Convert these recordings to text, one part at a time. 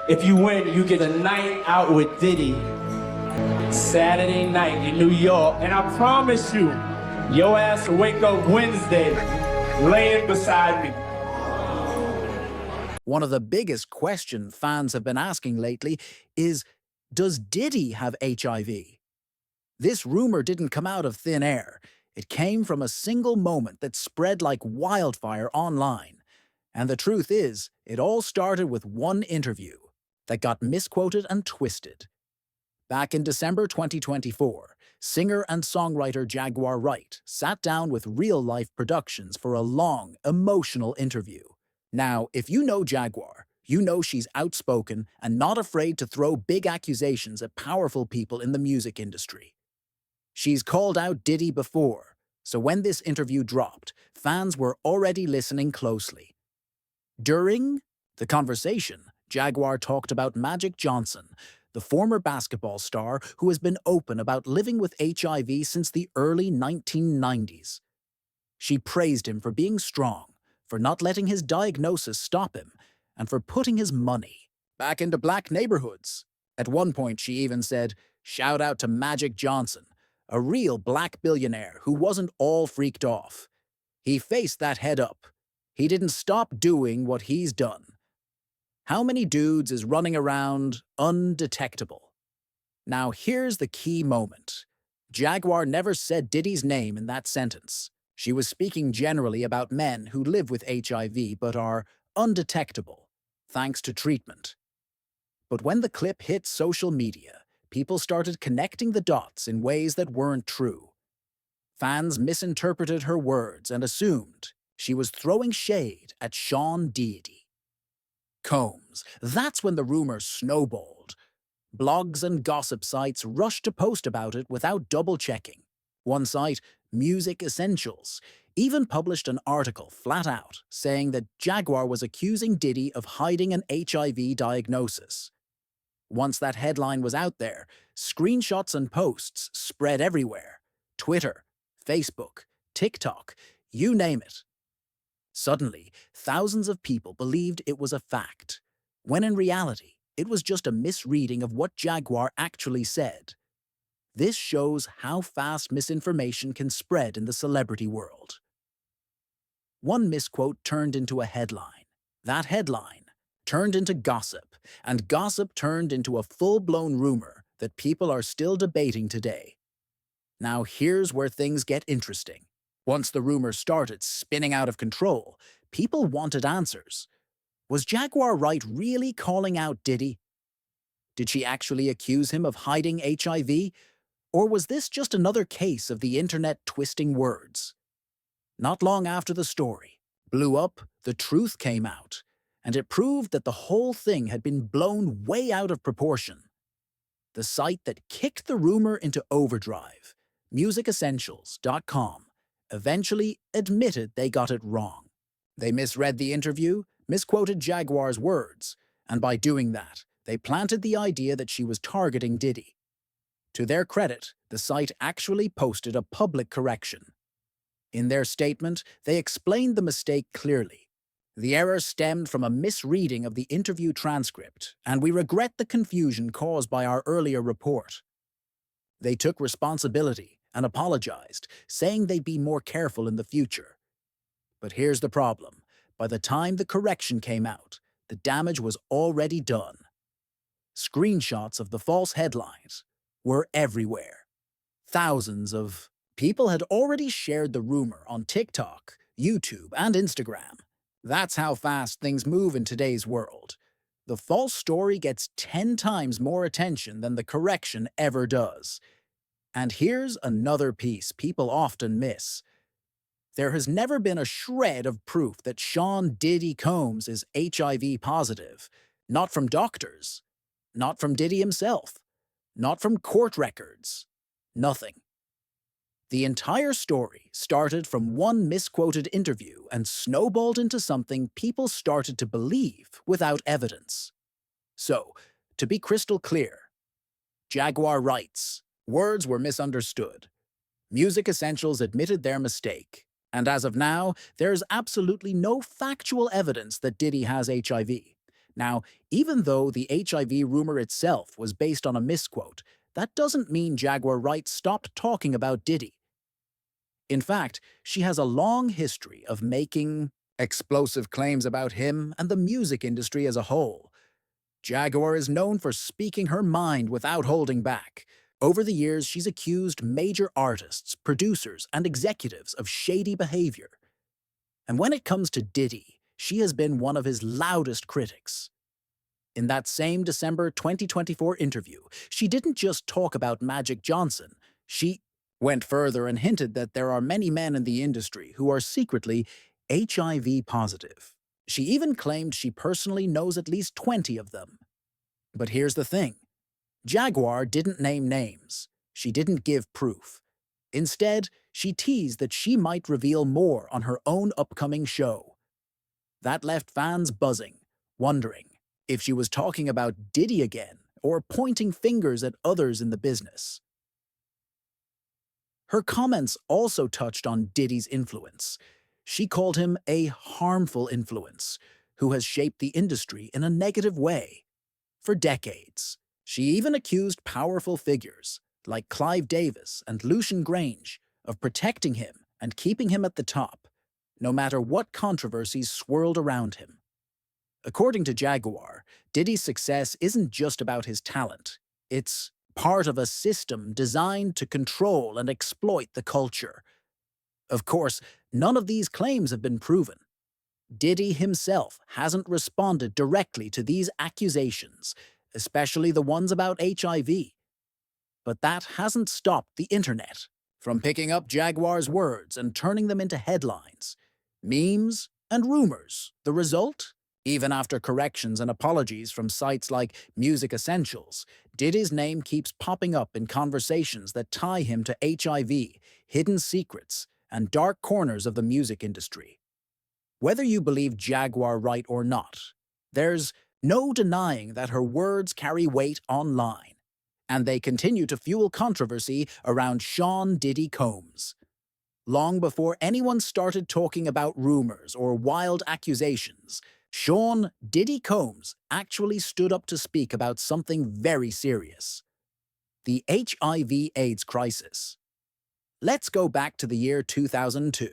If you win, you get a night out with Diddy, Saturday night in New York. And I promise you, your ass will wake up Wednesday laying beside me. One of the biggest questions fans have been asking lately is, does Diddy have HIV? This rumor didn't come out of thin air. It came from a single moment that spread like wildfire online. And the truth is, it all started with one interview that got misquoted and twisted. Back in December 2024, singer and songwriter Jaguar Wright sat down with Real Life Productions for a long, emotional interview. Now, if you know Jaguar, you know she's outspoken and not afraid to throw big accusations at powerful people in the music industry. She's called out Diddy before, so when this interview dropped, fans were already listening closely. During the conversation, Jaguar talked about Magic Johnson, the former basketball star who has been open about living with HIV since the early 1990s. She praised him for being strong, for not letting his diagnosis stop him, and for putting his money back into black neighborhoods. At one point, she even said, "Shout out to Magic Johnson, a real black billionaire who wasn't all freaked off. He faced that head up. He didn't stop doing what he's done." How many dudes is running around undetectable? Now here's the key moment. Jaguar never said Diddy's name in that sentence. She was speaking generally about men who live with HIV but are undetectable, thanks to treatment. But when the clip hit social media, people started connecting the dots in ways that weren't true. Fans misinterpreted her words and assumed she was throwing shade at Sean Diddy. Combs. That's when the rumor snowballed. Blogs and gossip sites rushed to post about it without double-checking. One site, Music Essentials, even published an article flat out saying that Jaguar was accusing Diddy of hiding an HIV diagnosis. Once that headline was out there, screenshots and posts spread everywhere. Twitter, Facebook, TikTok, you name it. Suddenly, thousands of people believed it was a fact, when in reality, it was just a misreading of what Jaguar actually said. This shows how fast misinformation can spread in the celebrity world. One misquote turned into a headline. That headline turned into gossip, and gossip turned into a full-blown rumor that people are still debating today. Now here's where things get interesting. Once the rumor started spinning out of control, people wanted answers. Was Jaguar Wright really calling out Diddy? Did she actually accuse him of hiding HIV? Or was this just another case of the internet twisting words? Not long after the story blew up, the truth came out, and it proved that the whole thing had been blown way out of proportion. The site that kicked the rumor into overdrive, musicessentials.com, eventually admitted they got it wrong. They misread the interview, misquoted Jaguar's words, and by doing that, they planted the idea that she was targeting Diddy. To their credit, the site actually posted a public correction. In their statement, they explained the mistake clearly. The error stemmed from a misreading of the interview transcript, and we regret the confusion caused by our earlier report. They took responsibility and apologized, saying they'd be more careful in the future. But here's the problem. By the time the correction came out, the damage was already done. Screenshots of the false headlines were everywhere. Thousands of people had already shared the rumor on TikTok, YouTube, and Instagram. That's how fast things move in today's world. The false story gets 10 times more attention than the correction ever does. And here's another piece people often miss. There has never been a shred of proof that Sean Diddy Combs is HIV positive. Not from doctors. Not from Diddy himself. Not from court records. Nothing. The entire story started from one misquoted interview and snowballed into something people started to believe without evidence. So, to be crystal clear, Jaguar writes, words were misunderstood. Music Essentials admitted their mistake, and as of now, there is absolutely no factual evidence that Diddy has HIV. Now, even though the HIV rumor itself was based on a misquote, that doesn't mean Jaguar Wright stopped talking about Diddy. In fact, she has a long history of making explosive claims about him and the music industry as a whole. Jaguar is known for speaking her mind without holding back. Over the years, she's accused major artists, producers, and executives of shady behavior. And when it comes to Diddy, she has been one of his loudest critics. In that same December 2024 interview, she didn't just talk about Magic Johnson. She went further and hinted that there are many men in the industry who are secretly HIV positive. She even claimed she personally knows at least 20 of them. But here's the thing. Jaguar didn't name names. She didn't give proof. Instead, she teased that she might reveal more on her own upcoming show. That left fans buzzing, wondering if she was talking about Diddy again or pointing fingers at others in the business. Her comments also touched on Diddy's influence. She called him a harmful influence who has shaped the industry in a negative way for decades. She even accused powerful figures like Clive Davis and Lucian Grange of protecting him and keeping him at the top, no matter what controversies swirled around him. According to Jaguar, Diddy's success isn't just about his talent. It's part of a system designed to control and exploit the culture. Of course, none of these claims have been proven. Diddy himself hasn't responded directly to these accusations, especially the ones about HIV. But that hasn't stopped the internet from picking up Jaguar's words and turning them into headlines, memes, and rumors. The result? Even after corrections and apologies from sites like Music Essentials, Diddy's name keeps popping up in conversations that tie him to HIV, hidden secrets, and dark corners of the music industry. Whether you believe Jaguar Wright or not, there's no denying that her words carry weight online, and they continue to fuel controversy around Sean Diddy Combs. Long before anyone started talking about rumors or wild accusations, Sean Diddy Combs actually stood up to speak about something very serious: the HIV/AIDS crisis. Let's go back to the year 2002.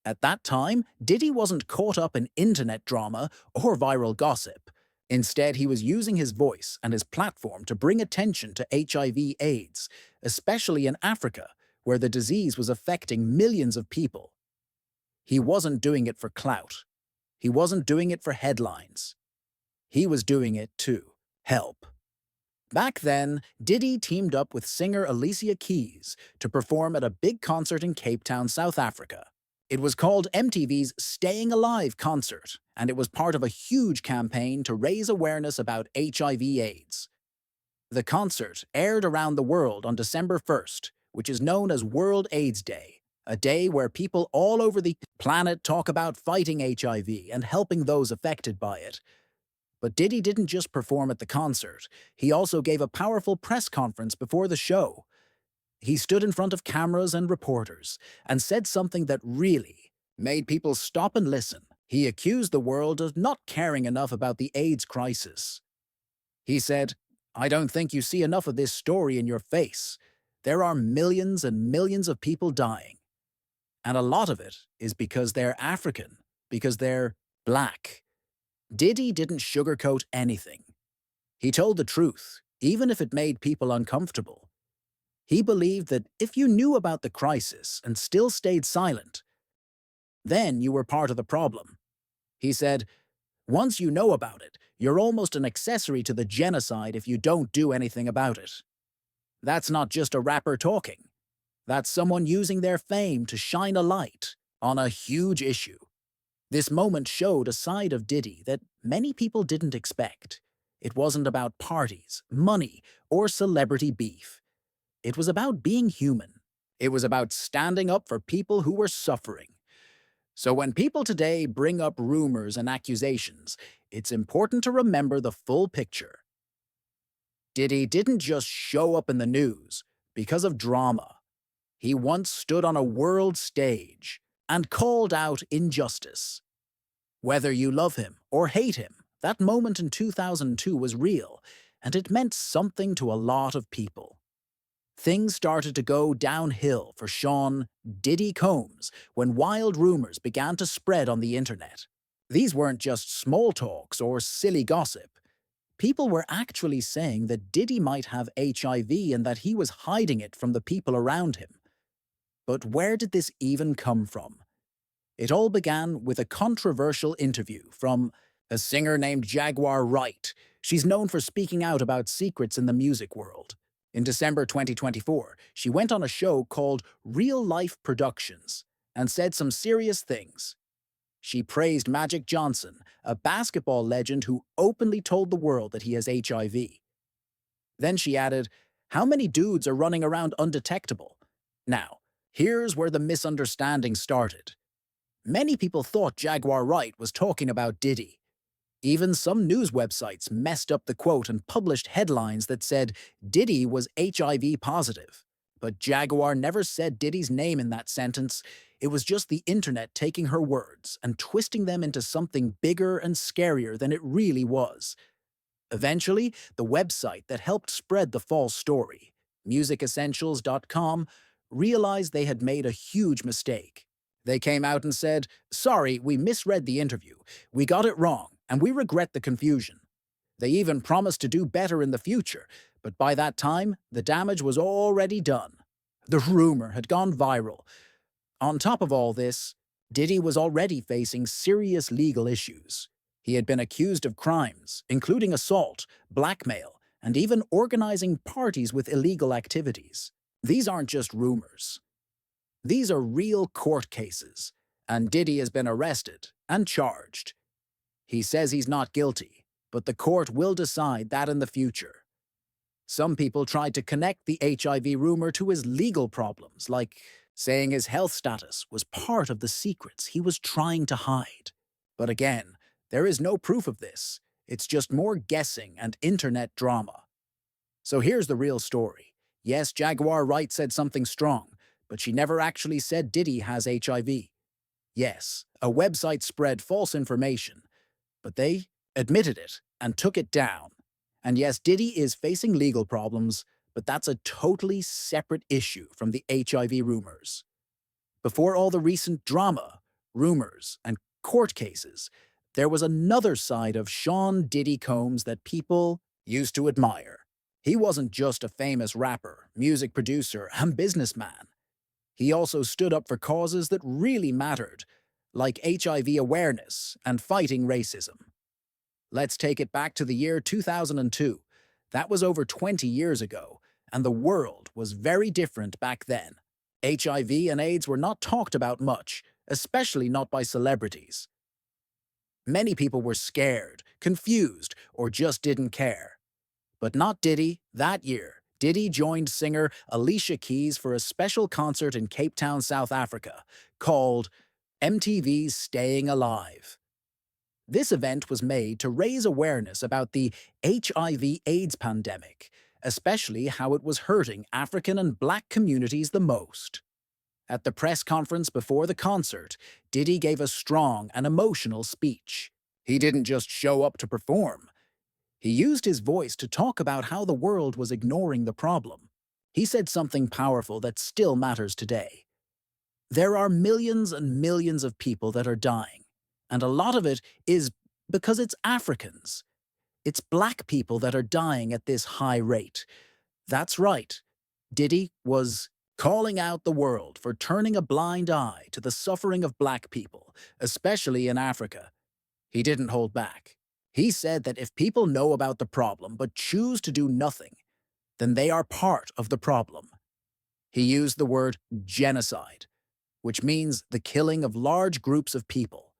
At that time, Diddy wasn't caught up in internet drama or viral gossip. Instead, he was using his voice and his platform to bring attention to HIV/AIDS, especially in Africa, where the disease was affecting millions of people. He wasn't doing it for clout. He wasn't doing it for headlines. He was doing it to help. Back then, Diddy teamed up with singer Alicia Keys to perform at a big concert in Cape Town, South Africa. It was called MTV's Staying Alive concert, and it was part of a huge campaign to raise awareness about HIV/AIDS. The concert aired around the world on December 1st, which is known as World AIDS Day, a day where people all over the planet talk about fighting HIV and helping those affected by it. But Diddy didn't just perform at the concert, he also gave a powerful press conference before the show. He stood in front of cameras and reporters and said something that really made people stop and listen. He accused the world of not caring enough about the AIDS crisis. He said, "I don't think you see enough of this story in your face. There are millions and millions of people dying. And a lot of it is because they're African, because they're black." Diddy didn't sugarcoat anything. He told the truth, even if it made people uncomfortable. He believed that if you knew about the crisis and still stayed silent, then you were part of the problem. He said, "Once you know about it, you're almost an accessory to the genocide if you don't do anything about it." That's not just a rapper talking. That's someone using their fame to shine a light on a huge issue. This moment showed a side of Diddy that many people didn't expect. It wasn't about parties, money, or celebrity beef. It was about being human. It was about standing up for people who were suffering. So when people today bring up rumors and accusations, it's important to remember the full picture. Diddy didn't just show up in the news because of drama. He once stood on a world stage and called out injustice. Whether you love him or hate him, That moment in 2002 was real, and it meant something to a lot of people. Things started to go downhill for Sean Diddy Combs when wild rumors began to spread on the internet. These weren't just small talks or silly gossip. People were actually saying that Diddy might have HIV and that he was hiding it from the people around him. But where did this even come from? It all began with a controversial interview from a singer named Jaguar Wright. She's known for speaking out about secrets in the music world. In December 2024, she went on a show called Real Life Productions and said some serious things. She praised Magic Johnson, a basketball legend who openly told the world that he has HIV. Then she added, "How many dudes are running around undetectable?" Now, here's where the misunderstanding started. Many people thought Jaguar Wright was talking about Diddy. Even some news websites messed up the quote and published headlines that said Diddy was HIV positive. But Jaguar never said Diddy's name in that sentence. It was just the internet taking her words and twisting them into something bigger and scarier than it really was. Eventually, the website that helped spread the false story, musicessentials.com, realized they had made a huge mistake. They came out and said, "Sorry, we misread the interview. We got it wrong, and we regret the confusion." They even promised to do better in the future, but by that time, the damage was already done. The rumor had gone viral. On top of all this, Diddy was already facing serious legal issues. He had been accused of crimes, including assault, blackmail, and even organizing parties with illegal activities. These aren't just rumors. These are real court cases, and Diddy has been arrested and charged. He says he's not guilty, but the court will decide that in the future. Some people tried to connect the HIV rumor to his legal problems, like saying his health status was part of the secrets he was trying to hide. But again, there is no proof of this. It's just more guessing and internet drama. So here's the real story. Yes, Jaguar Wright said something strong, but she never actually said Diddy has HIV. Yes, a website spread false information, but they admitted it and took it down. And yes, Diddy is facing legal problems, but that's a totally separate issue from the HIV rumors. Before all the recent drama, rumors, and court cases, there was another side of Sean Diddy Combs that people used to admire. He wasn't just a famous rapper, music producer, and businessman. He also stood up for causes that really mattered, like HIV awareness and fighting racism. Let's take it back to the year 2002. That was over 20 years ago, and the world was very different back then. HIV and AIDS were not talked about much, especially not by celebrities. Many people were scared, confused, or just didn't care. But not Diddy. That year, Diddy joined singer Alicia Keys for a special concert in Cape Town, South Africa, called MTV's Staying Alive. This event was made to raise awareness about the HIV/AIDS pandemic, especially how it was hurting African and Black communities the most. At the press conference before the concert, Diddy gave a strong and emotional speech. He didn't just show up to perform. He used his voice to talk about how the world was ignoring the problem. He said something powerful that still matters today. There are millions and millions of people that are dying, and a lot of it is because it's Africans. It's Black people that are dying at this high rate. That's right. Diddy was calling out the world for turning a blind eye to the suffering of Black people, especially in Africa. He didn't hold back. He said that if people know about the problem but choose to do nothing, then they are part of the problem. He used the word genocide, which means the killing of large groups of people.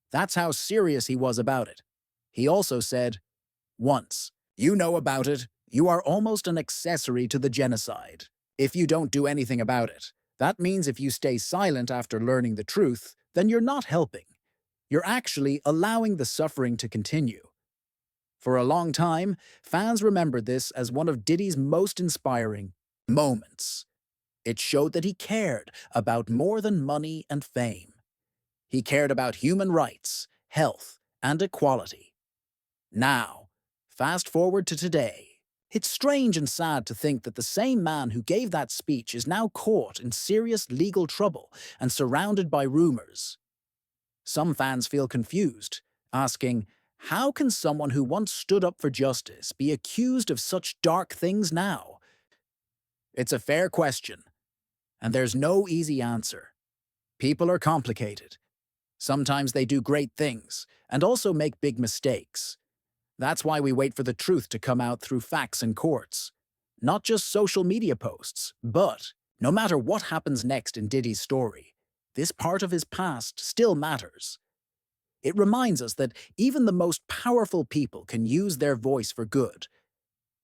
That's how serious he was about it. He also said, "Once you know about it, you are almost an accessory to the genocide. If you don't do anything about it, that means if you stay silent after learning the truth, then you're not helping. You're actually allowing the suffering to continue." For a long time, fans remembered this as one of Diddy's most inspiring moments. It showed that he cared about more than money and fame. He cared about human rights, health, and equality. Now, fast forward to today. It's strange and sad to think that the same man who gave that speech is now caught in serious legal trouble and surrounded by rumors. Some fans feel confused, asking, how can someone who once stood up for justice be accused of such dark things now? It's a fair question, and there's no easy answer. People are complicated. Sometimes they do great things, and also make big mistakes. That's why we wait for the truth to come out through facts and courts. Not just social media posts, but no matter what happens next in Diddy's story, this part of his past still matters. It reminds us that even the most powerful people can use their voice for good,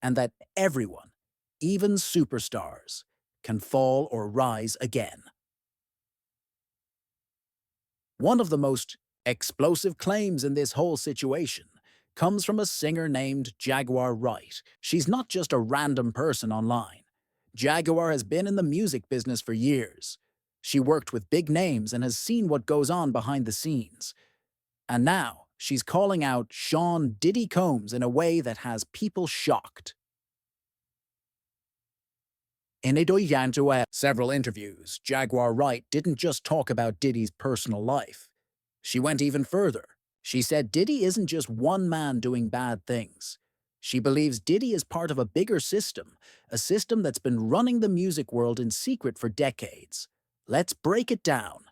and that everyone, even superstars, can fall or rise again. One of the most explosive claims in this whole situation comes from a singer named Jaguar Wright. She's not just a random person online. Jaguar has been in the music business for years. She worked with big names and has seen what goes on behind the scenes. And now, she's calling out Sean Diddy Combs in a way that has people shocked. In several interviews, Jaguar Wright didn't just talk about Diddy's personal life. She went even further. She said Diddy isn't just one man doing bad things. She believes Diddy is part of a bigger system, a system that's been running the music world in secret for decades. Let's break it down.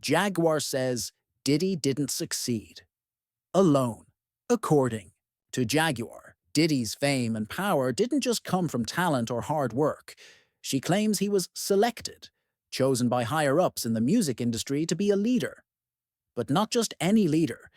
Jaguar says Diddy didn't succeed alone. According to Jaguar, Diddy's fame and power didn't just come from talent or hard work. She claims he was selected, chosen by higher-ups in the music industry to be a leader. But not just any leader.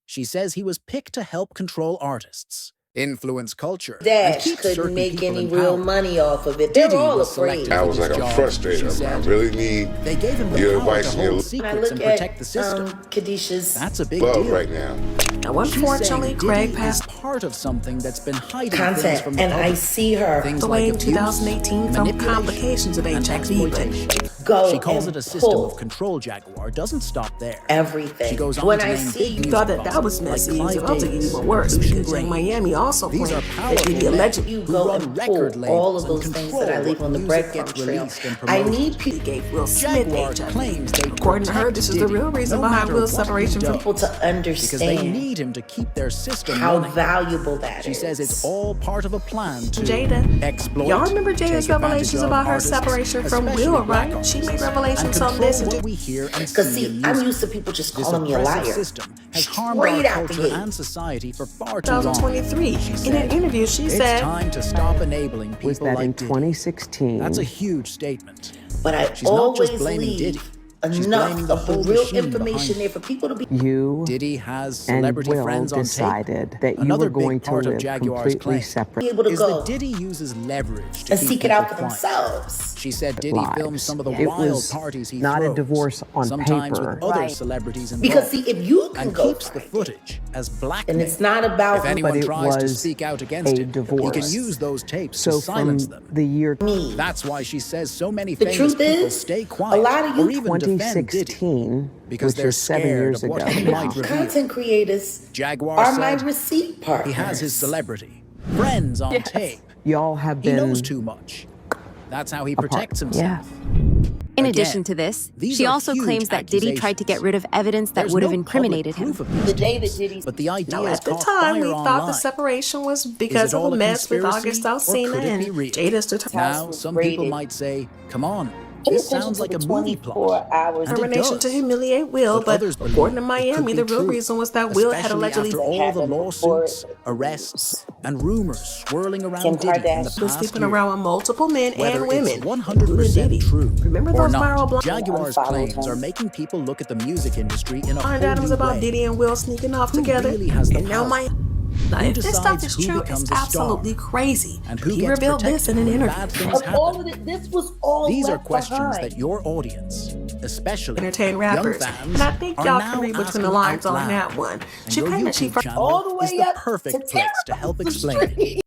She says he was picked to help control artists, influence culture, and Dash keep couldn't certain make people any in real power. money off of it. They're Diddy all was afraid. selected I for was this like, I'm job, frustrated. she I said. really need They gave him the your power advice to and your hold When I secrets and look protect at the system. Kadisha's That's a big love deal. right now. Now, She's unfortunately, saying Craig Diddy passed is part of something that's been hiding things content, from the and I public. see her Things away in like abuse, 2018 from manipulation, complications of and HIV, exploitation. go She calls and it a system pull of control. Jaguar doesn't stop there. everything. She goes on When to I name see big you music thought that bosses was messy. like It's Clive about to get Davis even worse and Lucian because Young Grainge. Miami also These claimed are that powerful Diddy men allegedly you who go run and record pull all labels of and those things that I control leave what on the music breadcrumb gets trail. released and I promoted. need people gave Will Smith Jaguar HIV. claims they According to her, protect this is the Diddy real reason no behind matter Will's what he separation from does, to because they understand need him to keep their system how running. valuable that She is. says it's all part of a plan to Jada. exploit. Y'all remember take Jada's advantage revelations of about her artists, separation from especially Will, black right? She artists, made revelations and on this control and what we hear and Because see in see, I'm music. used to people just This calling me a oppressive liar. system has harmed our Straight out the culture gate. and society for far too long. 2023. She In said, an interview, she it's said, time to stop enabling people was that like in Diddy. 2016, That's a huge statement. But I She's not always just blaming Diddy. leave She's enough blaming the of the whole real machine information behind there for people to be you Diddy has and celebrity Will friends on tape. decided that you Another were going big to part of live Jaguar's completely claim separate able to is go that Diddy uses leverage to and keep seek it people out for quiet. themselves. She said Diddy filmed lives. some of the It wild was parties he not throws, a divorce on sometimes paper. with other Right. celebrities involved, Because see, if you can and go keeps the find it, footage as blackmail. and it's not about If anyone But it tries to was speak out against a it, he divorce. can use those tapes So to silence from them. the year me. That's why she says so many The famous truth people is, stay a quiet lot of you or even defend Diddy 2016, because which they're is 7 scared years of what ago he now, might reveal. Content creators Jaguar are my said receipt partners. he has his celebrity, friends on tape. y'all have He been knows too much. That's how he protects himself. In Again, addition to this, these she are also huge claims that Diddy tried to get rid of evidence that There's would have no incriminated public him. proof of these The day that tapes, Diddy's- but the idea now has at the caught time, fire we online. thought the separation was because Is it of all a a mess with conspiracy, August or Alsina could it be and real? Jada's determination Now, was some people rated. might say, come on, Pay this attention sounds to like the a movie 24 plot. hours. And it determination to does. humiliate Will, But but others believe according to it Miami, could the be real true, reason was that Will had especially allegedly after all the happened before lawsuits, arrests, and rumors swirling around Kim Diddy in the Kardashian was past sleeping year. around with multiple men Whether and women, it's 100% Diddy. true Remember or those not, viral blind Jaguar's Unfollowed claims him. are making people look at the music industry in a whole items new about way. Diddy and Will sneaking off Who together? really has the And now power? now, Who if this stuff decides is who true, becomes it's a star? absolutely crazy. And But who he gets revealed this in an protected when interview. bad things Of all happen? of it, this was all These are left questions behind. that your audience, especially Entertain young rappers. fans, And I think are y'all now can read between asking the lines out on loud. that one. And She your claimed that she YouTube channel all the is way the up perfect to place to help Terrace explain it. Street.